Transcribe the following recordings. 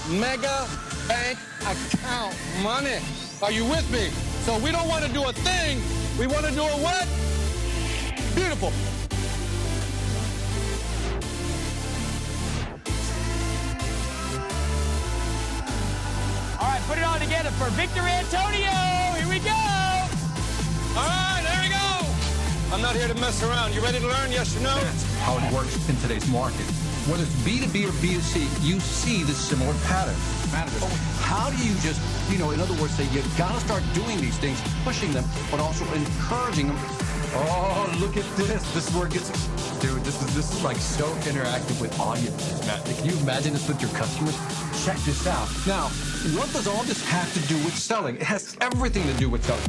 mega bank account money. Are you with me? So we don't want to do a thing. We want to do a what? Beautiful. All right, put it all together for Victor Antonio. Here we go. All right, there we go. I'm not here to mess around. You ready to learn, yes or no? That's how it works in today's market. Whether it's B2B or B2C, you see the similar pattern. Managers, how do you just, in other words, say you gotta start doing these things, pushing them, but also encouraging them. Oh, look at this. This is where it gets, dude, this is like so interactive with audiences, man. Can you imagine this with your customers? Check this out. Now, what does all this have to do with selling? It has everything to do with selling.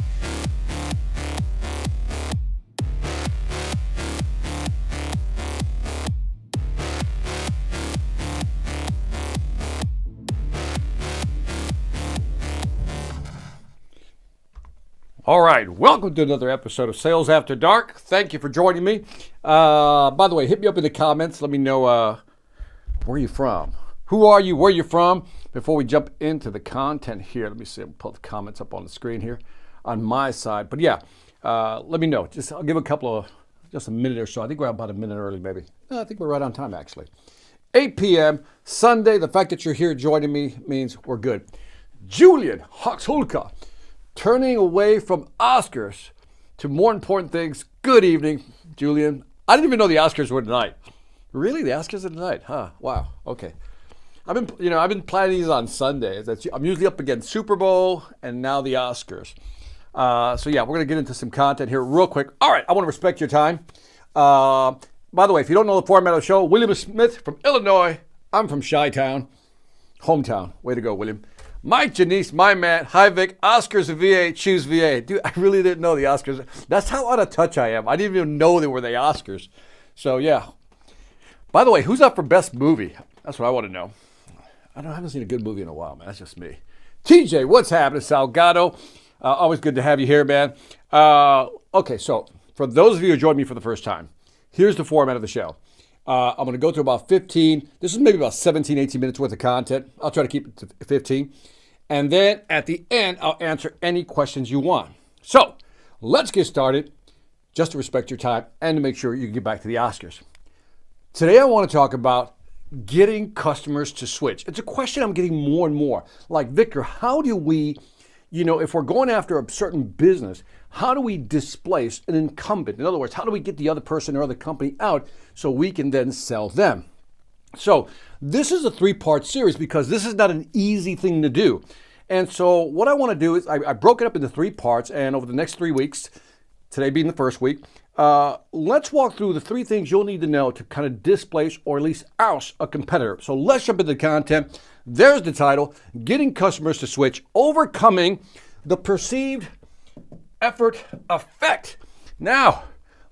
All right, welcome to another episode of Sales After Dark. Thank you for joining me. By the way, hit me up in the comments. Let me know where you're from. Who are you? Where you're from? Before we jump into the content here, let me see. I'll pull the comments up on the screen here on my side. But yeah, let me know. I'll give just a minute or so. I think we're about a minute early, maybe. No, I think we're right on time, actually. 8 p.m. Sunday. The fact that you're here joining me means we're good. Julian Hoxhulka. Turning away from Oscars to more important things. Good evening, Julian. I didn't even know the Oscars were tonight. Really? The Oscars are tonight? Huh. Wow. Okay. I've been planning these on Sundays. I'm usually up against Super Bowl and now the Oscars. So yeah, we're going to get into some content here real quick. All right. I want to respect your time. By the way, if you don't know the format of the show, William Smith from Illinois. I'm from Chi-Town. Hometown. Way to go, William. Mike Janice, my man. Hi, Vic. Oscars of VA. Choose VA. Dude, I really didn't know the Oscars. That's how out of touch I am. I didn't even know they were the Oscars. So, yeah. By the way, who's up for Best Movie? That's what I want to know. I haven't seen a good movie in a while, man. That's just me. TJ, what's happening? Salgado. Always good to have you here, man. Okay, so for those of you who joined me for the first time, here's the format of the show. I'm going to go through about 15. This is maybe about 17, 18 minutes worth of content. I'll try to keep it to 15. And then at the end, I'll answer any questions you want. So let's get started, just to respect your time and to make sure you can get back to the Oscars. Today, I want to talk about getting customers to switch. It's a question I'm getting more and more. Like, Victor, how do we, if we're going after a certain business, how do we displace an incumbent? In other words, how do we get the other person or other company out so we can then sell them? So this is a 3-part series because this is not an easy thing to do. And so what I want to do is I broke it up into 3 parts, and over the next 3 weeks, today being the first week, let's walk through the 3 things you'll need to know to kind of displace or at least oust a competitor. So let's jump into the content. There's the title, Getting Customers to Switch, Overcoming the Perceived Effort Effect. Now,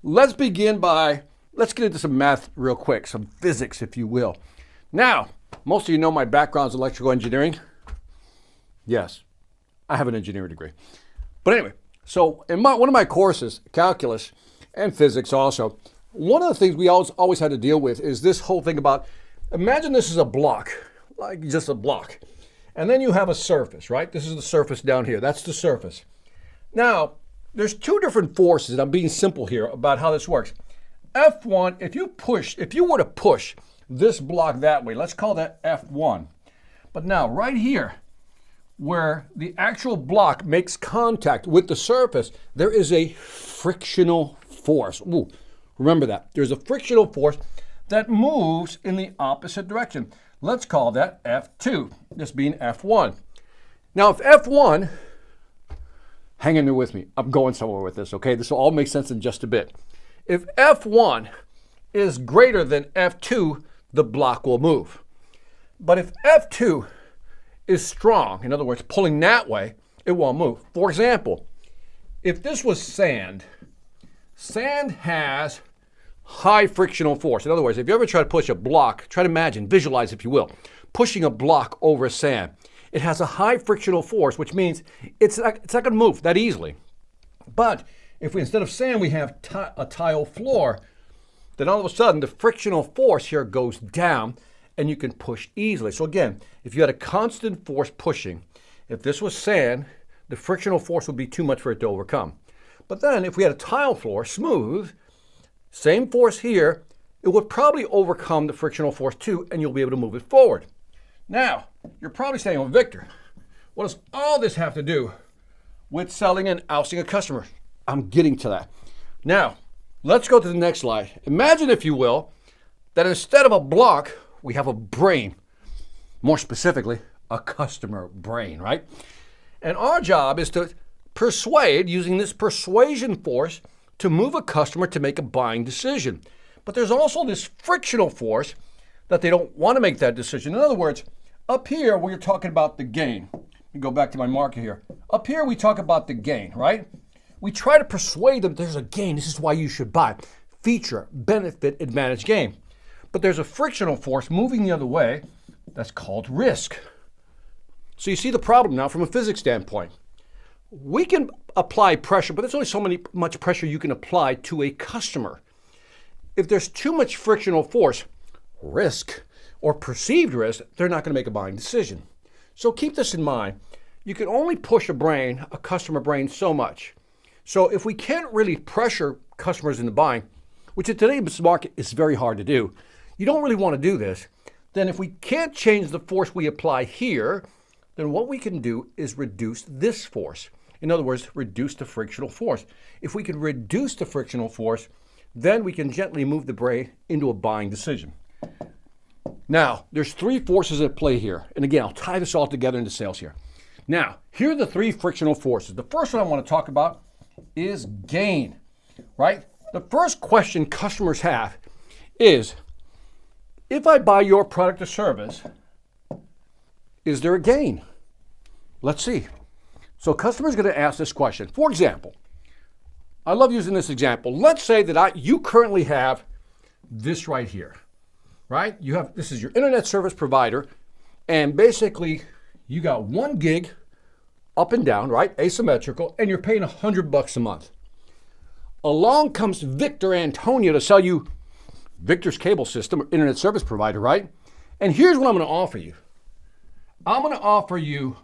let's get into some math real quick, some physics, if you will. Now, most of you know my background is electrical engineering. Yes, I have an engineering degree. But anyway, so in one of my courses, calculus and physics also, one of the things we always had to deal with is this whole thing about, imagine this is a block, like just a block. And then you have a surface, right? This is the surface down here. That's the surface. Now, there's 2 different forces, and I'm being simple here about how this works. F1, if you were to push this block that way, let's call that F1. But now, right here, where the actual block makes contact with the surface, there is a frictional force. Ooh, remember that. There's a frictional force that moves in the opposite direction. Let's call that F2, this being F1. Now, if F1, hang in there with me. I'm going somewhere with this, okay? This will all make sense in just a bit. If F1 is greater than F2, the block will move. But if F2 is strong, in other words, pulling that way, it won't move. For example, if this was sand has high frictional force. In other words, if you ever try to push a block, try to imagine, visualize if you will, pushing a block over sand. It has a high frictional force, which means it's not going to move that easily. But if we, instead of sand, we have a tile floor, then all of a sudden the frictional force here goes down and you can push easily. So again, if you had a constant force pushing, if this was sand, the frictional force would be too much for it to overcome. But then if we had a tile floor, smooth, same force here, it would probably overcome the frictional force too, and you'll be able to move it forward. Now, you're probably saying, well, Victor, what does all this have to do with selling and ousting a customer? I'm getting to that. Now, let's go to the next slide. Imagine, if you will, that instead of a block, we have a brain. More specifically, a customer brain, right? And our job is to persuade, using this persuasion force, to move a customer to make a buying decision. But there's also this frictional force that they don't want to make that decision. In other words, up here, we're talking about the gain. Let me go back to my marker here. Up here, we talk about the gain, right? We try to persuade them there's a gain. This is why you should buy. Feature, benefit, advantage, gain. But there's a frictional force moving the other way that's called risk. So you see the problem now from a physics standpoint. We can apply pressure, but there's only much pressure you can apply to a customer. If there's too much frictional force, risk, or perceived risk, they're not going to make a buying decision. So keep this in mind. You can only push a customer brain so much. So if we can't really pressure customers into buying, which in today's market is very hard to do, you don't really want to do this, then if we can't change the force we apply here, then what we can do is reduce this force. In other words, reduce the frictional force. If we can reduce the frictional force, then we can gently move the brain into a buying decision. Now, there's three forces at play here. And again, I'll tie this all together into sales here. Now, here are the three frictional forces. The first one I want to talk about is gain, right? The first question customers have is, if I buy your product or service, is there a gain? Let's see. So customers are going to ask this question. For example, I love using this example. Let's say that you currently have this right here, right? This is your internet service provider, and basically you got 1 gig up and down, right? Asymmetrical, and you're paying $100 a month. Along comes Victor Antonio to sell you Victor's cable system or internet service provider, right? And here's what I'm going to offer you. I'm going to offer you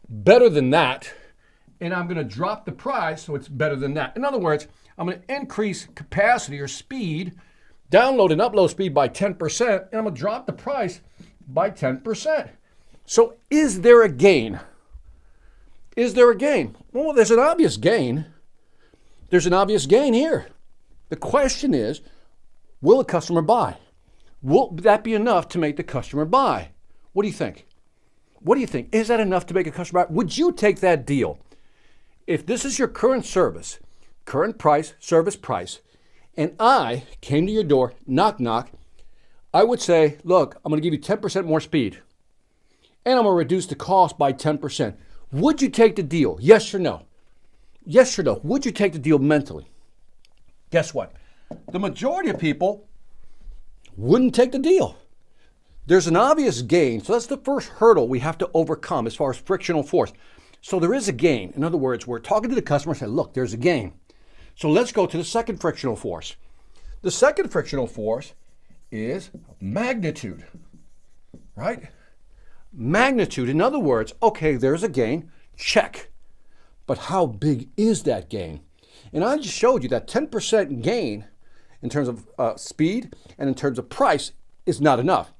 better than that, and I'm going to drop the price so it's better than that. In other words, I'm going to increase capacity or speed, download and upload speed by 10%, and I'm going to drop the price by 10%. So is there a gain? Is there a gain? Well, there's an obvious gain. There's an obvious gain here. The question is, will the customer buy? Will that be enough to make the customer buy? What do you think? What do you think? Is that enough to make a customer buy? Would you take that deal? If this is your current service, current price, service price, and I came to your door, knock, knock, I would say, look, I'm going to give you 10% more speed, and I'm going to reduce the cost by 10%. Would you take the deal? Yes or no? Yes or no? Would you take the deal mentally? Guess what? The majority of people wouldn't take the deal. There's an obvious gain. So that's the first hurdle we have to overcome as far as frictional force. So there is a gain. In other words, we're talking to the customer and say, look, there's a gain. So let's go to the second frictional force. The second frictional force is magnitude, right? Magnitude. In other words, okay, there's a gain, check. But how big is that gain? And I just showed you that 10% gain in terms of speed and in terms of price is not enough.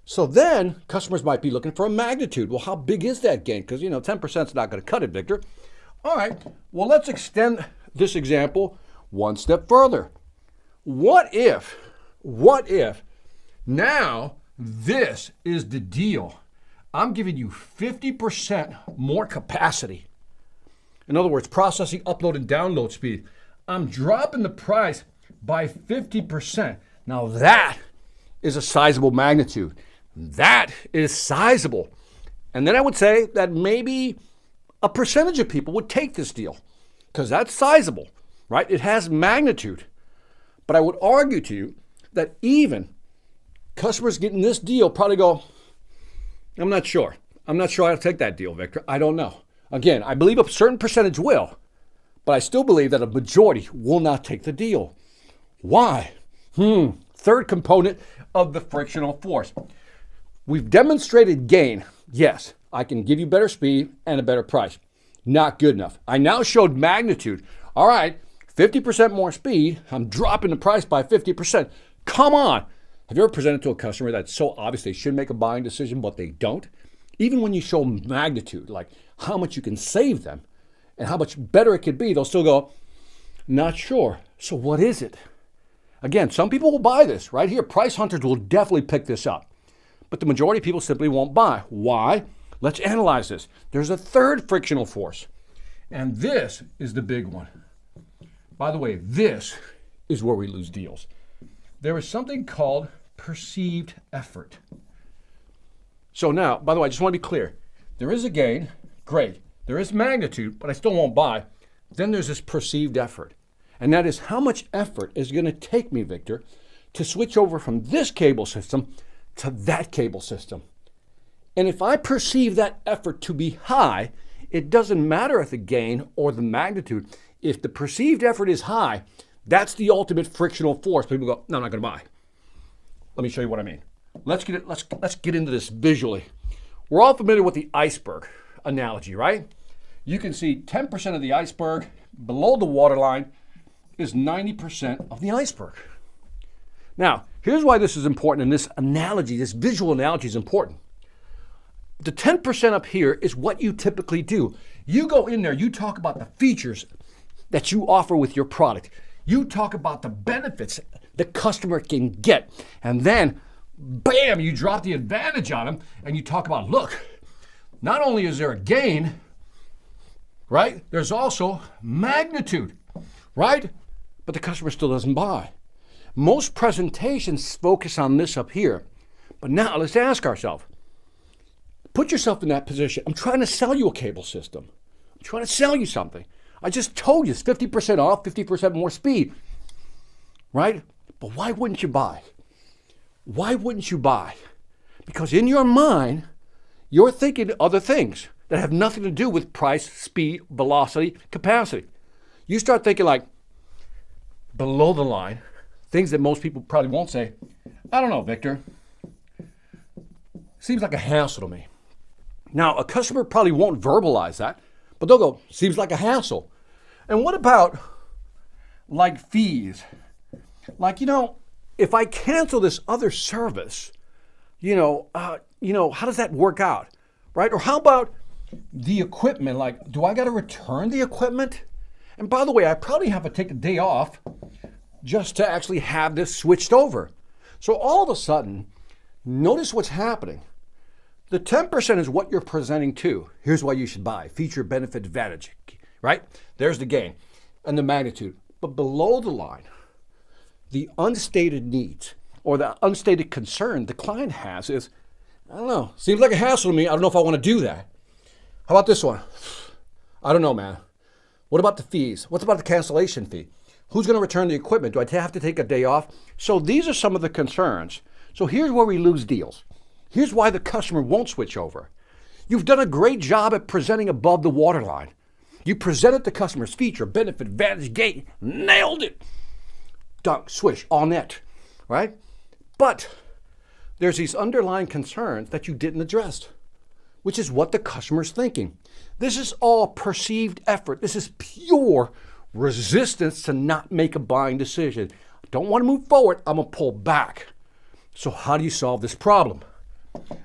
So then customers might be looking for a magnitude. Well, how big is that gain? Because, 10% is not going to cut it, Victor. All right, well, let's extend this example one step further. What if now this is the deal? I'm giving you 50% more capacity. In other words, processing, upload, and download speed. I'm dropping the price by 50%. Now that is a sizable magnitude. That is sizable. And then I would say that maybe a percentage of people would take this deal because that's sizable, right? It has magnitude. But I would argue to you that even customers getting this deal probably go, I'm not sure. I'm not sure I'll take that deal, Victor. I don't know. Again, I believe a certain percentage will, but I still believe that a majority will not take the deal. Why? Third component of the frictional force. We've demonstrated gain. Yes, I can give you better speed and a better price. Not good enough. I now showed magnitude. All right, 50% more speed. I'm dropping the price by 50%. Come on. Have you ever presented to a customer that's so obvious they should make a buying decision, but they don't? Even when you show magnitude, like how much you can save them and how much better it could be, they'll still go, not sure. So what is it? Again, some people will buy this right here. Price hunters will definitely pick this up. But the majority of people simply won't buy. Why? Let's analyze this. There's a third frictional force. And this is the big one. By the way, this is where we lose deals. There is something called perceived effort. So now, by the way, I just want to be clear. There is a gain, great. There is magnitude, but I still won't buy. Then there's this perceived effort. And that is how much effort is going to take me, Victor, to switch over from this cable system to that cable system. And if I perceive that effort to be high, it doesn't matter if the gain or the magnitude. If the perceived effort is high, that's the ultimate frictional force. People go, no, I'm not going to buy. Let me show you what I mean. Let's get into this visually. We're all familiar with the iceberg analogy, right? You can see 10% of the iceberg below the waterline is 90% of the iceberg. Now, here's why this is important, and this analogy, this visual analogy is important. The 10% up here is what you typically do. You go in there, you talk about the features that you offer with your product. You talk about the benefits the customer can get. And then, bam, you drop the advantage on them and you talk about, look, not only is there a gain, right? There's also magnitude, right? But the customer still doesn't buy. Most presentations focus on this up here. But now let's ask ourselves, put yourself in that position. I'm trying to sell you a cable system. I'm trying to sell you something. I just told you it's 50% off, 50% more speed, right? But why wouldn't you buy? Why wouldn't you buy? Because in your mind, you're thinking other things that have nothing to do with price, speed, velocity, capacity. You start thinking like below the line, things that most people probably won't say. I don't know, Victor. Seems like a hassle to me. Now, a customer probably won't verbalize that, but they'll go, seems like a hassle. And what about like fees? Like, if I cancel this other service, how does that work out, right? Or how about the equipment? Like, do I got to return the equipment? And by the way, I probably have to take a day off just to actually have this switched over. So all of a sudden, notice what's happening. The 10% is what you're presenting to. Here's why you should buy. Feature, benefit, advantage, right? There's the gain and the magnitude. But below the line, the unstated needs or the unstated concern the client has is, I don't know, seems like a hassle to me. I don't know if I want to do that. How about this one? I don't know, man. What about the fees? What about the cancellation fee? Who's going to return the equipment? Do I have to take a day off? So these are some of the concerns. So here's where we lose deals. Here's why the customer won't switch over. You've done a great job at presenting above the waterline. You presented the customer's feature, benefit, advantage, gain, nailed it. Dunk, swish, all net, right? But there's these underlying concerns that you didn't address, which is what the customer's thinking. This is all perceived effort. This is pure resistance to not make a buying decision. I don't want to move forward. I'm going to pull back. So how do you solve this problem?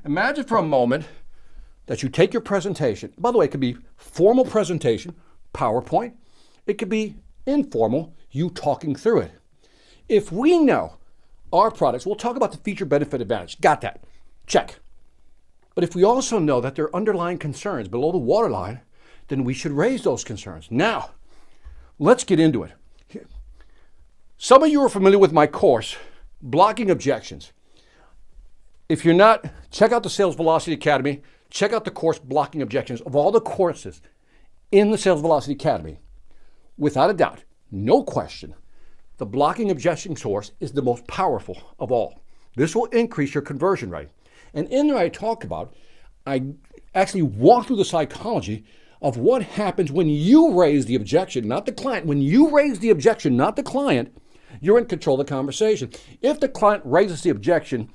Imagine for a moment that you take your presentation. By the way, it could be formal presentation, PowerPoint. It could be informal, you talking through it. If we know our products, we'll talk about the feature, benefit, advantage. Got that. Check. But if we also know that there are underlying concerns below the waterline, then we should raise those concerns. Now, let's get into it. Some of you are familiar with my course, Blocking Objections. If you're not, check out the Sales Velocity Academy. Check out the course, Blocking Objections. Of all the courses in the Sales Velocity Academy, without a doubt, no question, the Blocking Objections course is the most powerful of all. This will increase your conversion rate. And in there I actually walk through the psychology of what happens when you raise the objection, not the client. When you raise the objection, not the client, You're in control of the conversation. If the client raises the objection,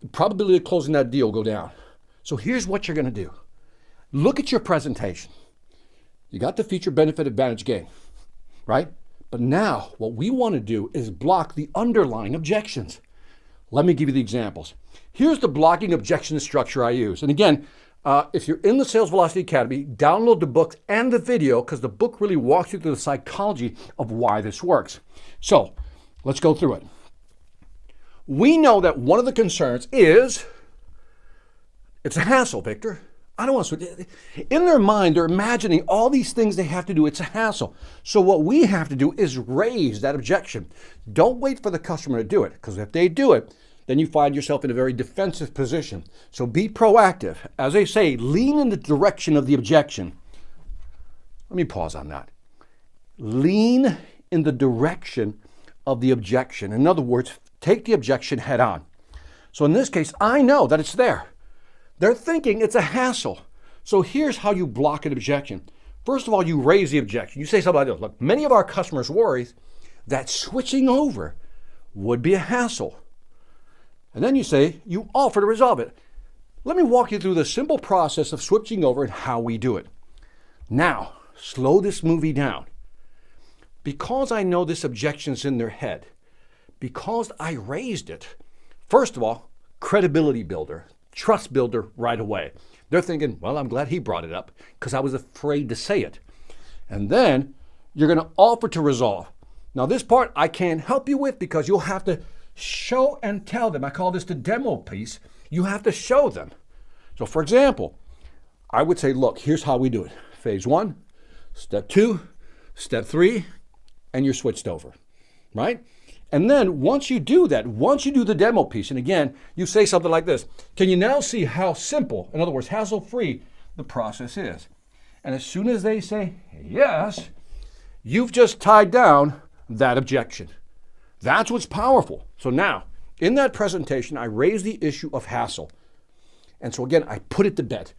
the probability of closing that deal will go down. So here's what you're going to do. Look at your presentation. You got the feature, benefit, advantage, gain, right? But now what we want to do is block the underlying objections. Let me give you the examples. Here's the blocking objection structure I use. And again, if you're in the Sales Velocity Academy, download the book and the video because the book really walks you through the psychology of why this works. So let's go through it. We know that one of the concerns is it's a hassle, Victor. I don't want to. In their mind, they're imagining all these things they have to do. It's a hassle. So what we have to do is raise that objection. Don't wait for the customer to do it, because if they do it, then you find yourself in a very defensive position. So be proactive. As they say, lean in the direction of the objection. Let me pause on that. Lean in the direction of the objection. In other words, take the objection head on. So in this case, I know that it's there. They're thinking it's a hassle. So here's how you block an objection. First of all, you raise the objection. You say something like this. Look, many of our customers worry that switching over would be a hassle. And then you say, you offer to resolve it. Let me walk you through the simple process of switching over and how we do it. Now, slow this movie down. Because I know this objection's in their head, because I raised it, first of all, credibility builder. Trust builder right away. They're thinking, well, I'm glad he brought it up because I was afraid to say it. And then you're going to offer to resolve. Now, this part I can't help you with because you'll have to show and tell them. I call this the demo piece. You have to show them. So, for example, I would say, look, here's how we do it. Phase 1, step 2, step 3, and you're switched over, right? And then once you do that, once you do the demo piece, and again, you say something like this, can you now see how simple, in other words, hassle-free the process is? And as soon as they say yes, you've just tied down that objection. That's what's powerful. So now, in that presentation, I raise the issue of hassle. And so again, I put it to bed.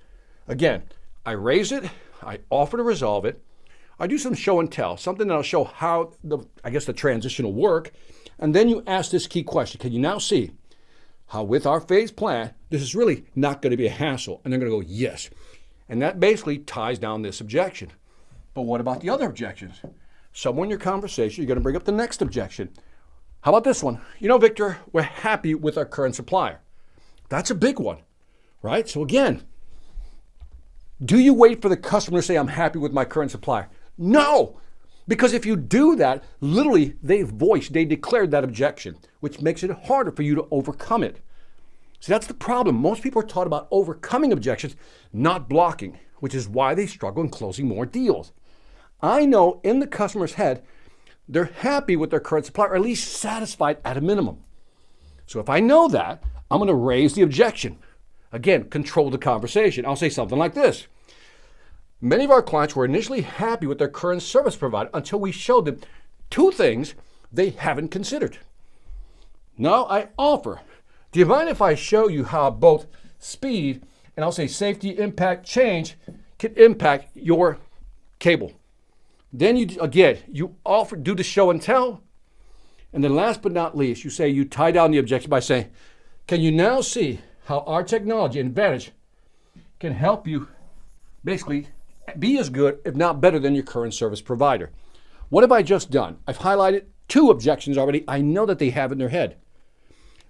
Again, I raise it, I offer to resolve it, I do some show and tell, something that'll show how the transition will work. And then you ask this key question. Can you now see how with our phase plan, this is really not going to be a hassle? And they're going to go, yes. And that basically ties down this objection. But what about the other objections? Somewhere in your conversation, you're going to bring up the next objection. How about this one? You know, Victor, we're happy with our current supplier. That's a big one, right? So again, do you wait for the customer to say, I'm happy with my current supplier? No, because if you do that, literally they declared that objection, which makes it harder for you to overcome it. See, that's the problem. Most people are taught about overcoming objections, not blocking, which is why they struggle in closing more deals. I know in the customer's head, they're happy with their current supplier, or at least satisfied at a minimum. So if I know that, I'm going to raise the objection. Again, control the conversation. I'll say something like this. Many of our clients were initially happy with their current service provider until we showed them two things they haven't considered. Now I offer, do you mind if I show you how both speed and I'll say safety impact change can impact your cable? Then you offer, do the show and tell. And then last but not least, you say you tie down the objection by saying, can you now see how our technology and advantage can help you basically be as good, if not better, than your current service provider? What have I just done? I've highlighted two objections already. I know that they have in their head.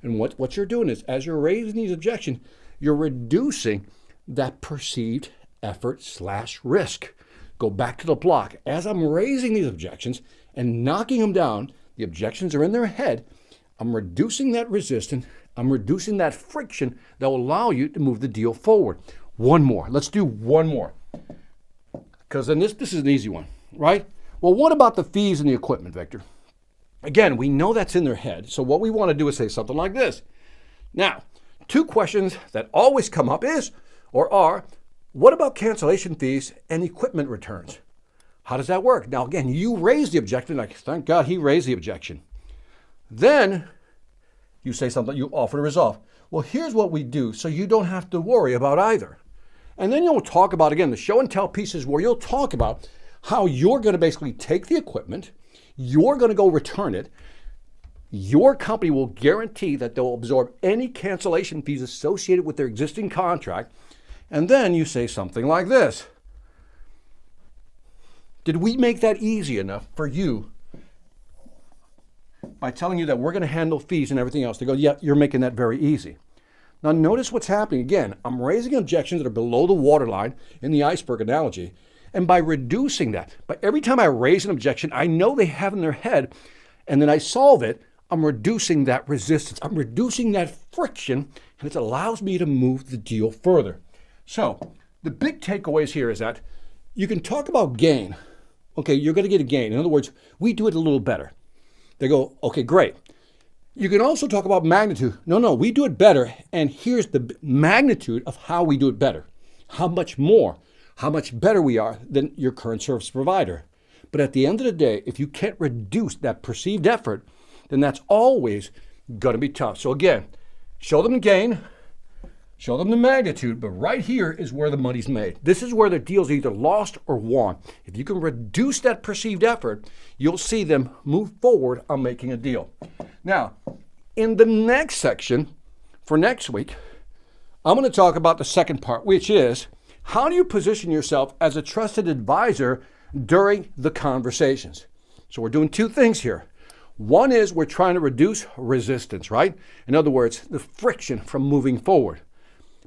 And what you're doing is, as you're raising these objections, you're reducing that perceived effort/risk. Go back to the block. As I'm raising these objections and knocking them down, the objections are in their head. I'm reducing that resistance. I'm reducing that friction that will allow you to move the deal forward. One more. Let's do one more. Because then this is an easy one, right? Well, what about the fees and the equipment, Victor? Again, we know that's in their head. So what we want to do is say something like this. Now, two questions that always come up are, what about cancellation fees and equipment returns? How does that work? Now, again, you raise the objection, like, thank God he raised the objection. Then you say something, you offer to resolve. Well, here's what we do so you don't have to worry about either. And then you'll talk about, again, the show and tell pieces where you'll talk about how you're going to basically take the equipment, You're going to go return it. Your company will guarantee that they'll absorb any cancellation fees associated with their existing contract. And then you say something like this. Did we make that easy enough for you by telling you that we're going to handle fees and everything else? They go, yeah, you're making that very easy. Now notice what's happening. Again, I'm raising objections that are below the waterline in the iceberg analogy. And by reducing that, by every time I raise an objection, I know they have in their head, and then I solve it, I'm reducing that resistance. I'm reducing that friction, and it allows me to move the deal further. So the big takeaways here is that you can talk about gain. Okay, you're going to get a gain. In other words, we do it a little better. They go, okay, great. You can also talk about magnitude. No, we do it better, and here's the magnitude of how we do it better. How much more, how much better we are than your current service provider. But at the end of the day, if you can't reduce that perceived effort, then that's always going to be tough. So again, show them the gain, show them the magnitude, but right here is where the money's made. This is where the deal's either lost or won. If you can reduce that perceived effort, you'll see them move forward on making a deal. Now, in the next section for next week, I'm going to talk about the second part, which is how do you position yourself as a trusted advisor during the conversations? So we're doing two things here. One is we're trying to reduce resistance, right? In other words, the friction from moving forward.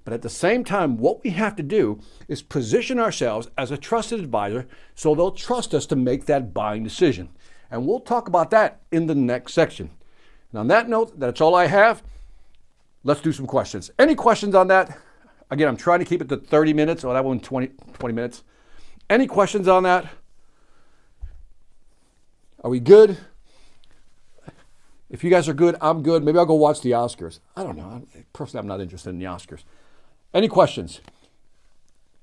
But at the same time, what we have to do is position ourselves as a trusted advisor so they'll trust us to make that buying decision. And we'll talk about that in the next section. And on that note, that's all I have. Let's do some questions. Any questions on that? Again, I'm trying to keep it to 30 minutes. Oh, that one 20 minutes. Any questions on that? Are we good? If you guys are good, I'm good. Maybe I'll go watch the Oscars. I don't know. Personally, I'm not interested in the Oscars. Any questions?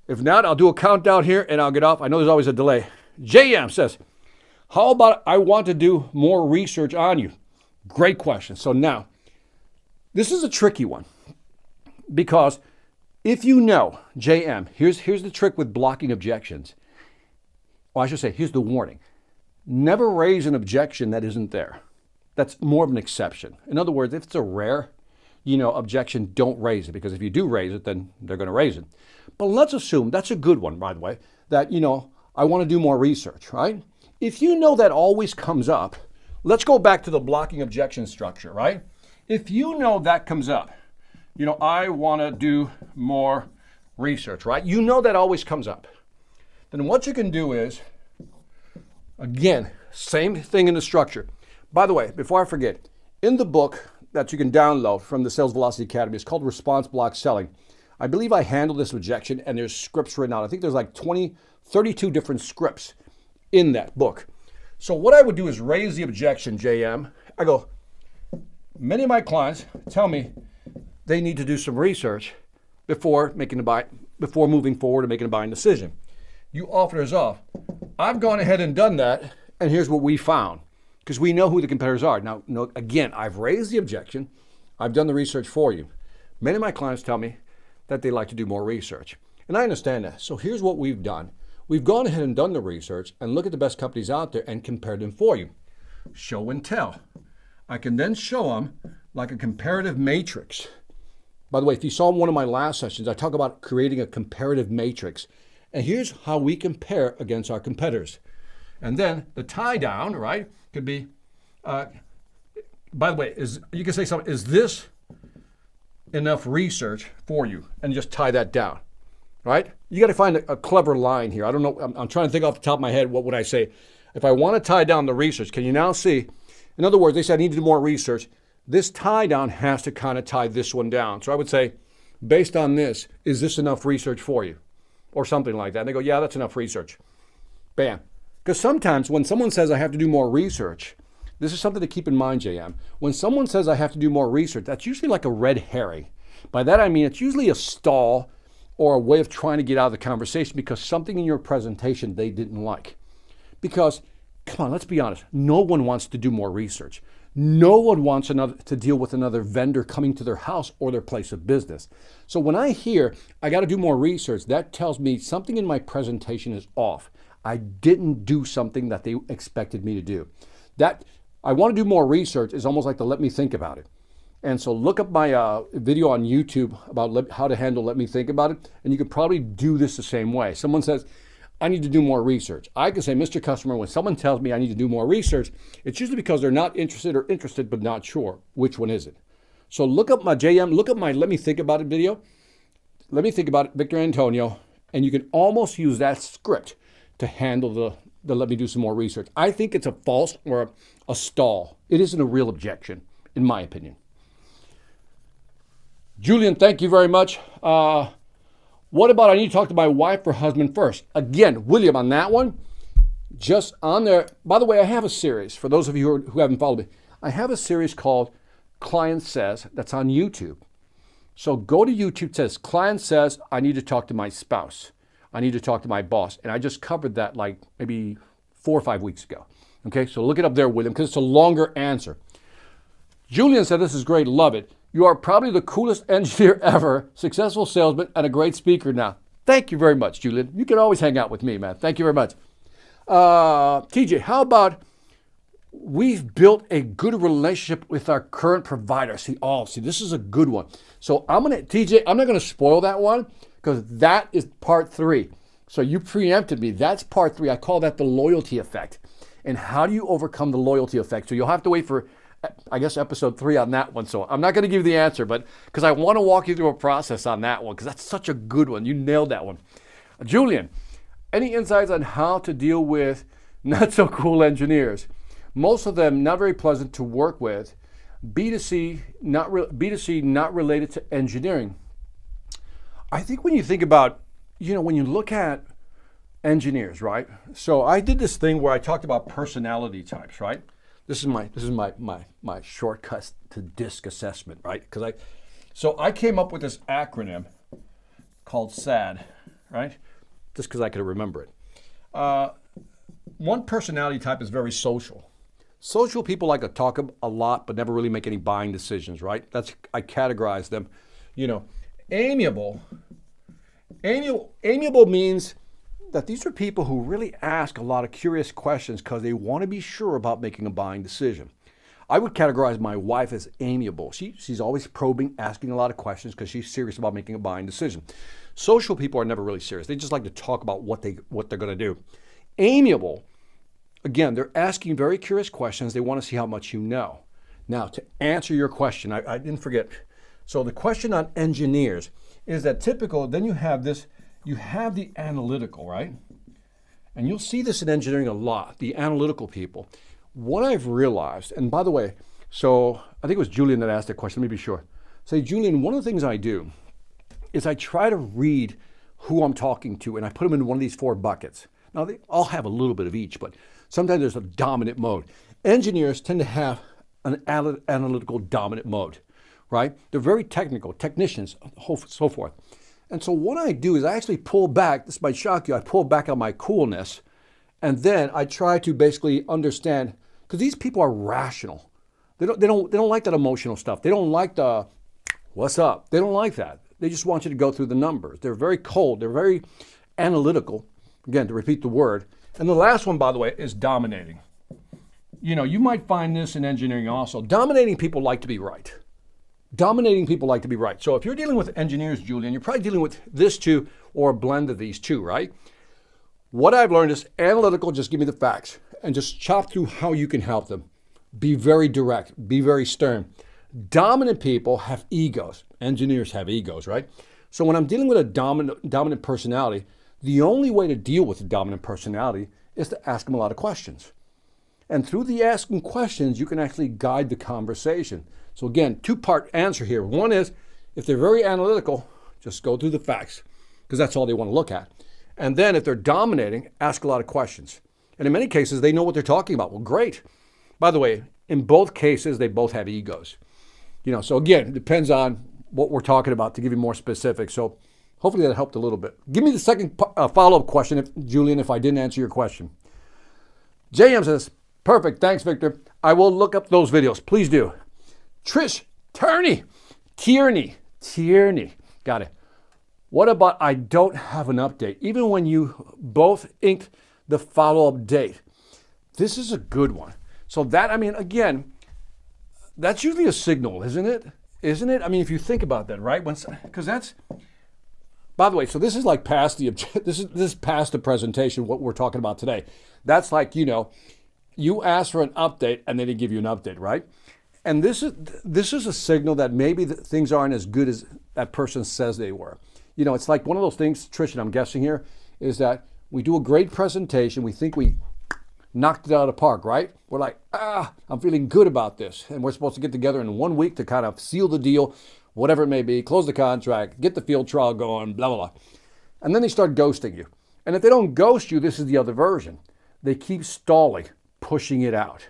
If not, I'll do a countdown here and I'll get off. I know there's always a delay. JM says, how about I want to do more research on you? Great question. So now, this is a tricky one because if you know, JM, here's the trick with blocking objections. Well, I should say, here's the warning. Never raise an objection that isn't there. That's more of an exception. In other words, if it's a rare, objection, don't raise it, because if you do raise it, then they're going to raise it. But let's assume, that's a good one, by the way, that, I want to do more research, right? If you know that always comes up, let's go back to the blocking objection structure, right? If you know that comes up, I want to do more research, right? You know that always comes up. Then what you can do is, again, same thing in the structure. By the way, before I forget, in the book that you can download from the Sales Velocity Academy, it's called Response Block Selling. I believe I handled this objection and there's scripts written out. I think there's like 32 different scripts in that book. So what I would do is raise the objection, JM. I go, many of my clients tell me they need to do some research before moving forward and making a buying decision. You offer us off. I've gone ahead and done that, and here's what we found. Because we know who the competitors are. Now, again, I've raised the objection. I've done the research for you. Many of my clients tell me that they like to do more research. And I understand that. So here's what we've done. We've gone ahead and done the research and look at the best companies out there and compared them for you. Show and tell. I can then show them like a comparative matrix. By the way, if you saw one of my last sessions, I talk about creating a comparative matrix. And here's how we compare against our competitors. And then the tie down, right, could be, by the way, you can say something, is this enough research for you? And just tie that down, right? You got to find a clever line here. I don't know. I'm trying to think off the top of my head, what would I say? If I want to tie down the research, can you now see? In other words, they said I need to do more research. This tie down has to kind of tie this one down. So I would say, based on this, is this enough research for you? Or something like that. And they go, yeah, that's enough research. Bam. Because sometimes when someone says I have to do more research, this is something to keep in mind, JM. When someone says I have to do more research, that's usually like a red herring. By that I mean it's usually a stall or a way of trying to get out of the conversation because something in your presentation they didn't like. Because, come on, let's be honest, no one wants to do more research. No one wants to deal with another vendor coming to their house or their place of business. So when I hear I got to do more research, that tells me something in my presentation is off. I didn't do something that they expected me to do. That I want to do more research is almost like the let me think about it. And so look up my video on YouTube about how to handle let me think about it, and you could probably do this the same way. Someone says, I need to do more research. I can say, Mr. Customer, when someone tells me I need to do more research, it's usually because they're not interested or interested but not sure. Which one is it? So look up my JM, look up my let me think about it video. Let me think about it, Victor Antonio, and you can almost use that script to handle the let me do some more research. I think it's a false or a stall. It isn't a real objection, in my opinion. Julian, thank you very much. What about I need to talk to my wife or husband first? Again, William, on that one, just on there. By the way, I have a series. For those of you who haven't followed me, I have a series called Client Says that's on YouTube. So go to YouTube, it says, Client Says, I need to talk to my spouse. I need to talk to my boss. And I just covered that like maybe 4 or 5 weeks ago. Okay, so look it up there, William, because it's a longer answer. Julian said, this is great, love it. You are probably the coolest engineer ever, successful salesman, and a great speaker now. Thank you very much, Julian. You can always hang out with me, man. Thank you very much. TJ, how about we've built a good relationship with our current provider? See, this is a good one. So TJ, I'm not going to spoil that one because that is part 3. So you preempted me. That's part 3. I call that the loyalty effect. And how do you overcome the loyalty effect? So you'll have to wait for, I guess, episode 3 on that one. So I'm not going to give you the answer, but because I want to walk you through a process on that one, because that's such a good one. You nailed that one. Julian, any insights on how to deal with not so cool engineers? Most of them not very pleasant to work with. B2C not related to engineering. I think when you think about, when you look at engineers, right? So I did this thing where I talked about personality types, right? This is my shortcut to DISC assessment, right? So I came up with this acronym called SAD, right? Just because I could remember it. One personality type is very social. Social people like to talk a lot, but never really make any buying decisions, right? I categorize them. Amiable means that these are people who really ask a lot of curious questions because they want to be sure about making a buying decision. I would categorize my wife as amiable. She's always probing, asking a lot of questions because she's serious about making a buying decision. Social people are never really serious. They just like to talk about what they're going to do. Amiable, again, they're asking very curious questions. They want to see how much you know. Now, to answer your question, I didn't forget. So the question on engineers is that typical, then you have the analytical, right? And you'll see this in engineering a lot, the analytical people. What I've realized, and by the way, so I think it was Julian that asked that question, let me be sure. Say, Julian, one of the things I do is I try to read who I'm talking to, and I put them in one of these 4 buckets. Now, they all have a little bit of each, but sometimes there's a dominant mode. Engineers tend to have an analytical dominant mode, right? They're very technical, technicians, so forth. And so what I do is I actually pull back, this might shock you, I pull back on my coolness, and then I try to basically understand, because these people are rational. They don't like that emotional stuff. They don't like the, what's up? They don't like that. They just want you to go through the numbers. They're very cold. They're very analytical. Again, to repeat the word. And the last one, by the way, is dominating. You might find this in engineering also. Dominating people like to be right. Dominating people like to be right. So if you're dealing with engineers, Julian, you're probably dealing with this two or a blend of these two, right? What I've learned is analytical, just give me the facts and just chop through how you can help them. Be very direct, be very stern. Dominant people have egos. Engineers have egos, right? So when I'm dealing with a dominant personality, the only way to deal with a dominant personality is to ask them a lot of questions. And through the asking questions, you can actually guide the conversation. So again, 2-part answer here. One is, if they're very analytical, just go through the facts, because that's all they want to look at. And then if they're dominating, ask a lot of questions. And in many cases, they know what they're talking about. Well, great. By the way, in both cases, they both have egos. So again, it depends on what we're talking about to give you more specifics. So hopefully that helped a little bit. Give me the second follow-up question, Julian, if I didn't answer your question. JM says, perfect, thanks, Victor. I will look up those videos. Please do. Trish, Tierney, got it. What about I don't have an update, even when you both inked the follow-up date? This is a good one. So that, I mean, again, that's usually a signal, isn't it? Isn't it? I mean, if you think about that, right? Because that's, by the way, so this is like past this is past the presentation, what we're talking about today. That's like, you ask for an update and then they give you an update, right? And this is a signal that maybe things aren't as good as that person says they were. It's like one of those things, Trish, and I'm guessing here, is that we do a great presentation. We think we knocked it out of the park, right? We're like, I'm feeling good about this. And we're supposed to get together in 1 week to kind of seal the deal, whatever it may be, close the contract, get the field trial going, blah, blah, blah. And then they start ghosting you. And if they don't ghost you, this is the other version. They keep stalling, pushing it out.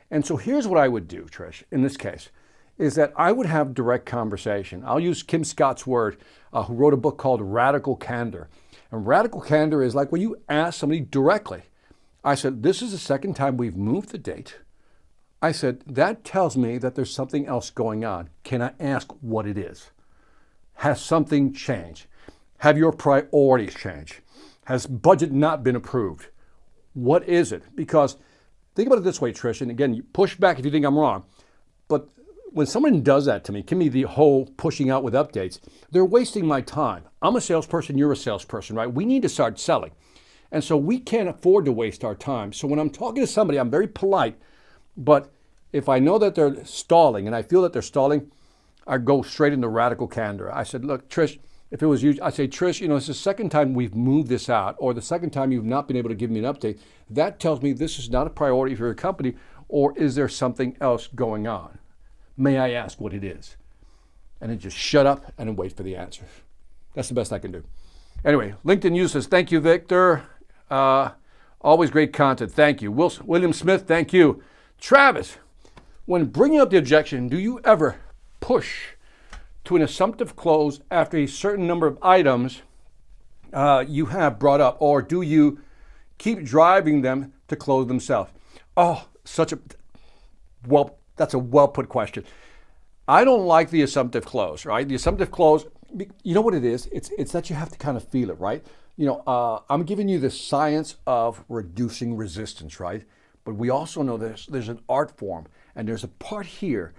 And so here's what I would do, Trish, in this case, is that I would have direct conversation. I'll use Kim Scott's word, who wrote a book called Radical Candor. And radical candor is like when you ask somebody directly. I said, this is the second time we've moved the date. I said, that tells me that there's something else going on. Can I ask what it is? Has something changed? Have your priorities changed? Has budget not been approved? What is it? Because think about it this way, Trish, and again, you push back if you think I'm wrong, but when someone does that to me, give me the whole pushing out with updates, they're wasting my time. I'm a salesperson, you're a salesperson, right? We need to start selling. And so we can't afford to waste our time. So when I'm talking to somebody, I'm very polite, but if I know that they're stalling and I feel that they're stalling, I go straight into radical candor. I said, look, Trish, if it was you, I say, Trish, it's the second time we've moved this out, or the second time you've not been able to give me an update. That tells me this is not a priority for your company, or is there something else going on? May I ask what it is? And then just shut up and then wait for the answer. That's the best I can do. Anyway, LinkedIn News says, thank you, Victor. Always great content. Thank you. William Smith, thank you. Travis, when bringing up the objection, do you ever push to an assumptive close after a certain number of items you have brought up, or do you keep driving them to close themselves? Oh, that's a well-put question. I don't like the assumptive close, right? The assumptive close, you know what it is? It's that you have to kind of feel it, right? I'm giving you the science of reducing resistance, right? But we also know there's an art form, and there's a part here,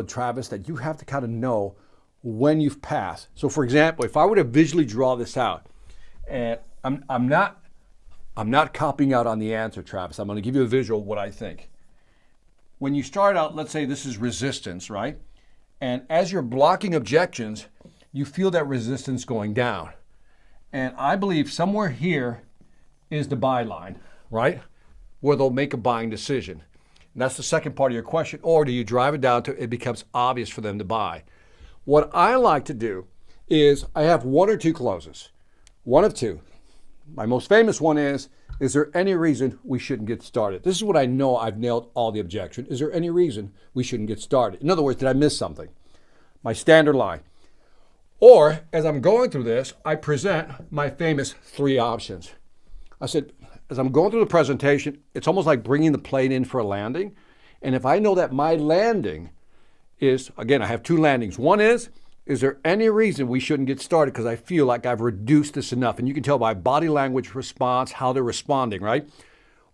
Travis, that you have to kind of know when you've passed. So for example, if I were to visually draw this out, and I'm not copying out on the answer, Travis. I'm going to give you a visual of what I think. When you start out, let's say this is resistance, right? And as you're blocking objections, you feel that resistance going down. And I believe somewhere here is the buy line, right? Where they'll make a buying decision. And that's the second part of your question. Or do you drive it down to it becomes obvious for them to buy? What I like to do is I have one or two closes. One of two. My most famous one is there any reason we shouldn't get started? This is what I know I've nailed all the objection. Is there any reason we shouldn't get started? In other words, did I miss something? My standard line. Or, as I'm going through this, I present my famous 3 options. I said, as I'm going through the presentation, it's almost like bringing the plane in for a landing. And if I know that my landing is, again, I have 2 landings. One is there any reason we shouldn't get started? Because I feel like I've reduced this enough. And you can tell by body language response how they're responding, right?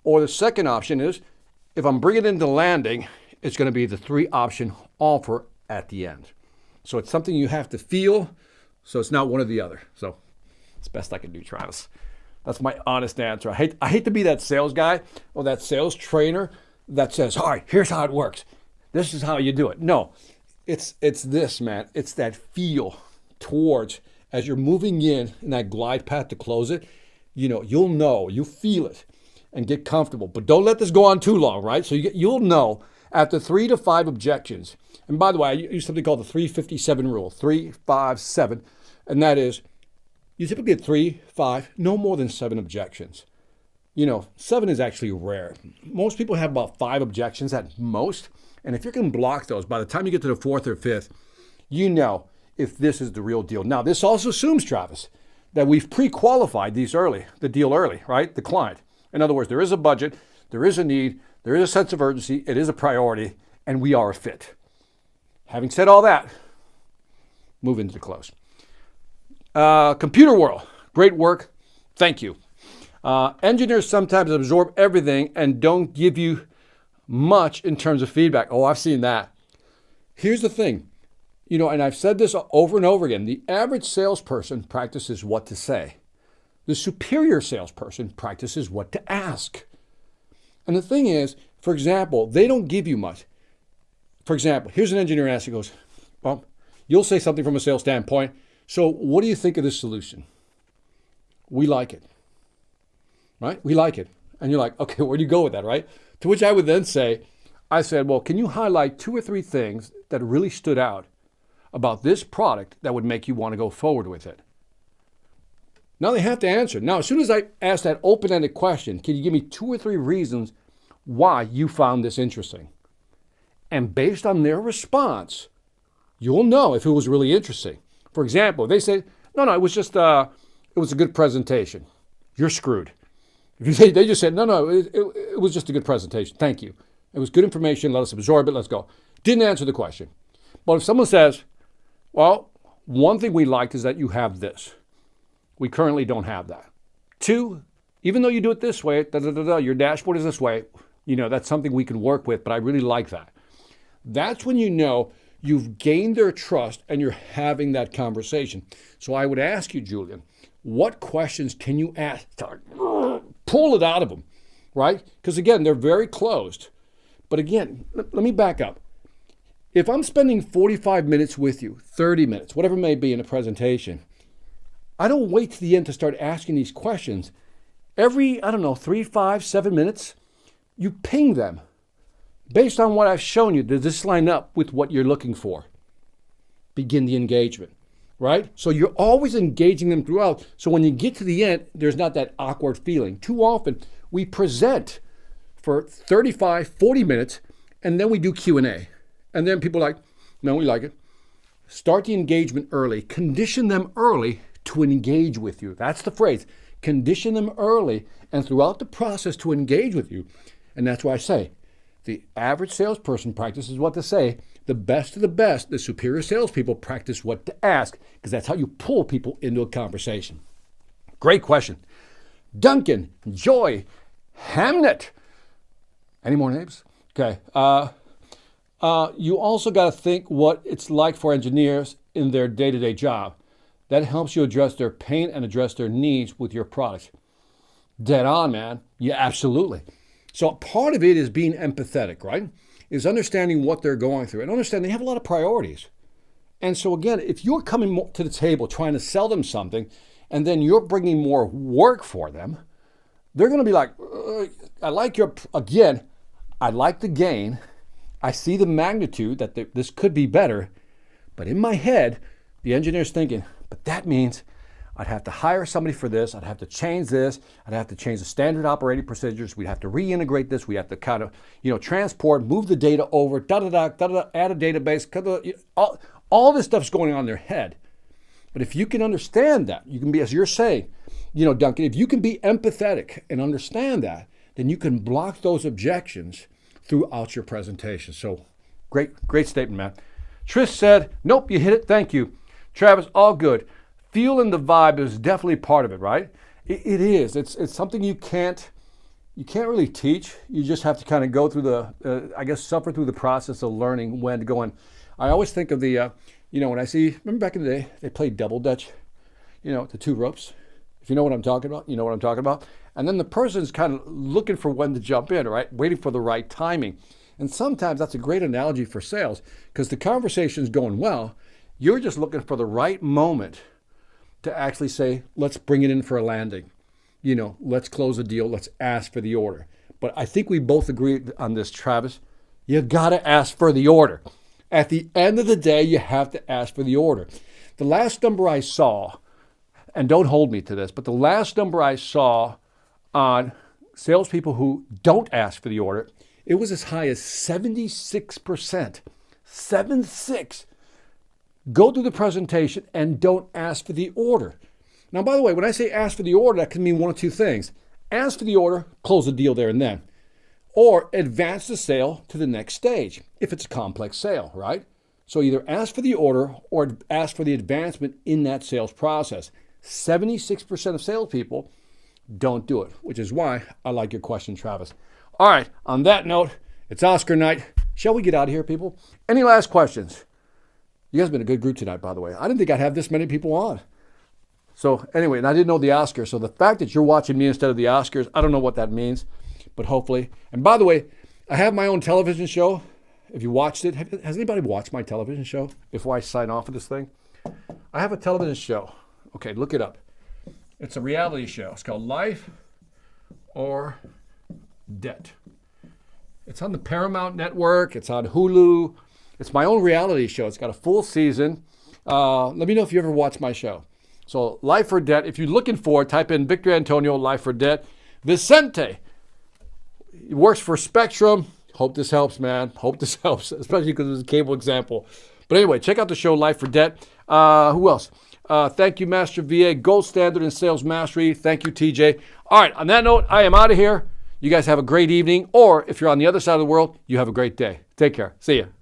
Or the second option is, if I'm bringing it into landing, it's going to be the 3 option offer at the end. So it's something you have to feel, so it's not one or the other. So it's best I can do, Travis. That's my honest answer. I hate to be that sales guy or that sales trainer that says, all right, here's how it works. This is how you do it. No, it's this, man. It's that feel towards, as you're moving in that glide path to close it, you feel it and get comfortable. But don't let this go on too long, right? So you'll know after 3 to 5 objections. And by the way, I use something called the 357 rule, 3, 5, 7. And that is, you typically get 3, 5, no more than 7 objections. 7 is actually rare. Most people have about 5 objections at most. And if you can block those, by the time you get to the 4th or 5th, you know if this is the real deal. Now, this also assumes, Travis, that we've pre-qualified the deal early, right? The client. In other words, there is a budget, there is a need, there is a sense of urgency, it is a priority, and we are a fit. Having said all that, move into the close. Computer world, great work. Thank you. Engineers sometimes absorb everything and don't give you much in terms of feedback. Oh, I've seen that. Here's the thing, and I've said this over and over again. The average salesperson practices what to say. The superior salesperson practices what to ask. And the thing is, for example, they don't give you much. For example, here's an engineer asks, he goes, well, you'll say something from a sales standpoint. So what do you think of this solution? We like it, right? We like it. And you're like, okay, where do you go with that, right? To which I would then say, I said, well, can you highlight 2 or 3 things that really stood out about this product that would make you want to go forward with it? Now they have to answer. Now, as soon as I ask that open-ended question, can you give me 2 or 3 reasons why you found this interesting? And based on their response, you'll know if it was really interesting. For example, if they say, no, it was just, it was a good presentation. You're screwed. If you say, they just said, no, it was just a good presentation. Thank you. It was good information. Let us absorb it. Let's go. Didn't answer the question. But if someone says, well, one thing we liked is that you have this. We currently don't have that. 2, even though you do it this way, your dashboard is this way, that's something we can work with, but I really like that. That's when you know you've gained their trust and you're having that conversation. So I would ask you, Julian, what questions can you ask? Pull it out of them, right? Because again, they're very closed. But again, let me back up. If I'm spending 45 minutes with you, 30 minutes, whatever it may be in a presentation, I don't wait to the end to start asking these questions. Every, 3, 5, 7 minutes, you ping them. Based on what I've shown you, does this line up with what you're looking for? Begin the engagement, right? So you're always engaging them throughout. So when you get to the end, there's not that awkward feeling. Too often, we present for 35, 40 minutes, and then we do Q&A. And then people are like, no, we like it. Start the engagement early. Condition them early to engage with you. That's the phrase. Condition them early and throughout the process to engage with you. And that's why I say, the average salesperson practices what to say. The best of the best, the superior salespeople practice what to ask, because that's how you pull people into a conversation. Great question. Duncan, Joy, Hamnet. Any more names? Okay. You also got to think what it's like for engineers in their day-to-day job. That helps you address their pain and address their needs with your products. Dead on, man. Yeah, absolutely. So part of it is being empathetic, right? Is understanding what they're going through and understand they have a lot of priorities. And so again, if you're coming to the table trying to sell them something and then you're bringing more work for them, they're going to be like, I like the gain. I see the magnitude that this could be better. But in my head, the engineer's thinking, but that means I'd have to hire somebody for this. I'd have to change this. I'd have to change the standard operating procedures. We'd have to reintegrate this. We have to kind of, transport, move the data over, add a database. All this stuff's going on in their head. But if you can understand that, you can be, as you're saying, Duncan, if you can be empathetic and understand that, then you can block those objections throughout your presentation. So great statement, man. Trish said, nope, you hit it. Thank you. Travis, all good. Feeling the vibe is definitely part of it, right? It is. It's something you can't really teach. You just have to kind of go through suffer through the process of learning when to go in. I always think of the, when I see, remember back in the day, they played double dutch, the 2 ropes. If you know what I'm talking about, you know what I'm talking about. And then the person's kind of looking for when to jump in, right? Waiting for the right timing. And sometimes that's a great analogy for sales because the conversation's going well. You're just looking for the right moment to actually say, let's bring it in for a landing. Let's close a deal. Let's ask for the order. But I think we both agree on this, Travis. You got to ask for the order. At the end of the day, you have to ask for the order. The last number I saw, and don't hold me to this, but the last number I saw on salespeople who don't ask for the order, it was as high as 76%. 76. Go through the presentation and don't ask for the order. Now, by the way, when I say ask for the order, that can mean one of 2 things. Ask for the order, close the deal there and then. Or advance the sale to the next stage, if it's a complex sale, right? So either ask for the order or ask for the advancement in that sales process. 76% of salespeople don't do it, which is why I like your question, Travis. All right, on that note, It's Oscar night. Shall we get out of here, people? Any last questions? You guys have been a good group tonight, by the way. I didn't think I'd have this many people on. So anyway, and I didn't know the Oscars. So the fact that you're watching me instead of the Oscars, I don't know what that means, but hopefully. And by the way, I have my own television show. If you watched it, has anybody watched my television show before I sign off of this thing? I have a television show. Okay, look it up. It's a reality show. It's called Life or Debt. It's on the Paramount Network. It's on Hulu. It's my own reality show. It's got a full season. Let me know if you ever watch my show. So Life or Debt. If you're looking for it, type in Victor Antonio, Life or Debt. Vicente. He works for Spectrum. Hope this helps, man. Hope this helps, especially because it's a cable example. But anyway, check out the show Life or Debt. Who else? Thank you, Master VA, Gold Standard in Sales Mastery. Thank you, TJ. All right, on that note, I am out of here. You guys have a great evening, or if you're on the other side of the world, you have a great day. Take care. See ya.